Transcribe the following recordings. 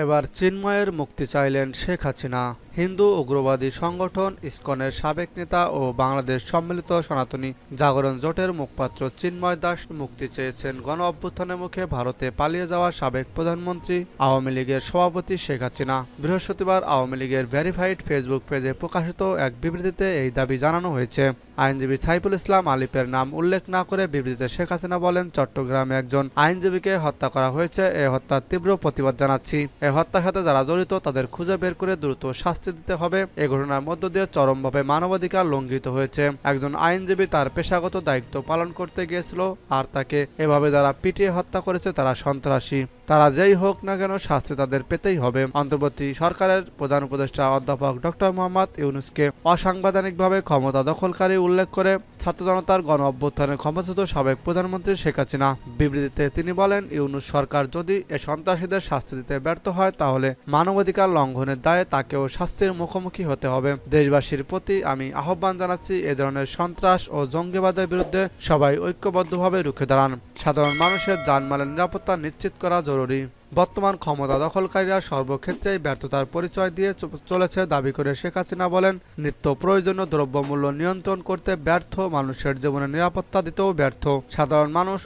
এবার চিন্ময়ের মুক্তি চাইলেন শেখ হাসিনা। হিন্দু উগ্রবাদী সংগঠন ইসকনের সাবেক নেতা ও বাংলাদেশ সম্মিলিত সনাতনী জাগরণ জোটের মুখপাত্র চিন্ময় দাস মুক্তি চেয়েছেন গণ অভ্যুত্থানের মুখে ভারতে পালিয়ে যাওয়া সাবেক প্রধানমন্ত্রী আওয়ামী লীগের সভাপতি শেখ হাসিনা। বৃহস্পতিবার আওয়ামী লীগের ভেরিফাইড ফেসবুক পেজে প্রকাশিত এক বিবৃতিতে এই দাবি জানানো হয়েছে। আইনজীবী সাইফুল ইসলাম আলিপের নাম উল্লেখ না করে বিবৃতিতে শেখ হাসিনা বলেন, চট্টগ্রামে একজন আইনজীবীকে হত্যা করা হয়েছে। এ হত্যার তীব্র প্রতিবাদ জানাচ্ছি। এ হত্যার সাথে যারা জড়িত তাদের খুঁজে বের করে দ্রুত শাস্তি দিতে হবে। এ ঘটনার মধ্য দিয়ে চরমভাবে মানবাধিকার লঙ্ঘিত হয়েছে। একজন আইনজীবী তার পেশাগত দায়িত্ব পালন করতে গিয়েছিল, আর তাকে এভাবে যারা পিটিয়ে হত্যা করেছে তারা সন্ত্রাসী। তারা যেই হোক না কেন শাস্তি তাদের পেতেই হবে। অন্তর্বর্তী সরকারের প্রধান উপদেষ্টা অধ্যাপক ডক্টর মোহাম্মদ ইউনূসকে অসাংবিধানিকভাবে ক্ষমতা দখলকারী উল্লেখ করে ছাত্র জনতার গণ অভ্যুত্থানের ক্ষমতাচ্যুত সাবেক প্রধানমন্ত্রী শেখ হাসিনা। বিবৃতিতে তিনি বলেন, ইউনূস সরকার যদি এ সন্ত্রাসীদের শাস্তি দিতে ব্যর্থ হয় তাহলে মানবাধিকার লঙ্ঘনের দায়ে তাকেও শাস্তির মুখোমুখি হতে হবে। দেশবাসীর প্রতি আমি আহ্বান জানাচ্ছি, এ ধরনের সন্ত্রাস ও জঙ্গিবাদের বিরুদ্ধে সবাই ঐক্যবদ্ধভাবে রুখে দাঁড়ান। সাধারণ মানুষের জানমালের নিরাপত্তা নিশ্চিত করা জরুরি। বর্তমান ক্ষমতা দখলকারীরা সর্বক্ষেত্রেই ব্যর্থতার পরিচয় দিয়ে চলেছে দাবি করে শেখ হাসিনা বলেন, নিত্য প্রয়োজনীয় দ্রব্যমূল্য নিয়ন্ত্রণ করতে ব্যর্থ, মানুষের জীবনের নিরাপত্তা দিতেও ব্যর্থ। সাধারণ মানুষ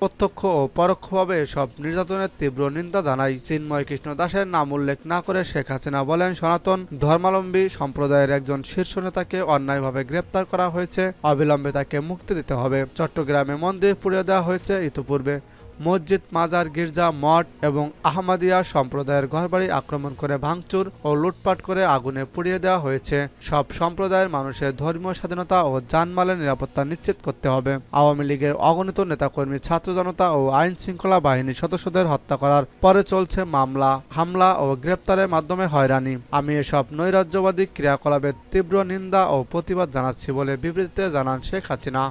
প্রত্যক্ষ ও পরোক্ষভাবে এসব নির্যাতনের তীব্র নিন্দা জানায়। চিন্ময় কৃষ্ণ দাসের নাম উল্লেখ না করে শেখ হাসিনা বলেন, সনাতন ধর্মাবলম্বী সম্প্রদায়ের একজন শীর্ষ নেতাকে অন্যায়ভাবে গ্রেপ্তার করা হয়েছে। অবিলম্বে তাকে মুক্তি দিতে হবে। চট্টগ্রামে মন্দির পুড়িয়ে দেওয়া হয়েছে। ইতিপূর্বে মসজিদ, মাজার, গির্জা, মঠ এবং আহমদিয়া সম্প্রদায়ের ঘরবাড়ি আক্রমণ করে ভাঙচুর ও লুটপাট করে আগুনে পুড়িয়ে দেওয়া হয়েছে। সব সম্প্রদায়ের মানুষের ধর্মীয় স্বাধীনতা ও জানমালের নিরাপত্তা নিশ্চিত করতে হবে। আওয়ামী লীগের অগণিত নেতাকর্মী, ছাত্র জনতা ও আইন শৃঙ্খলা বাহিনীর সদস্যদের হত্যা করার পরে চলছে মামলা, হামলা ও গ্রেপ্তারের মাধ্যমে হয়রানি। আমি এসব নৈরাজ্যবাদী ক্রিয়াকলাপের তীব্র নিন্দা ও প্রতিবাদ জানাচ্ছি বলে বিবৃতিতে জানান শেখ হাসিনা।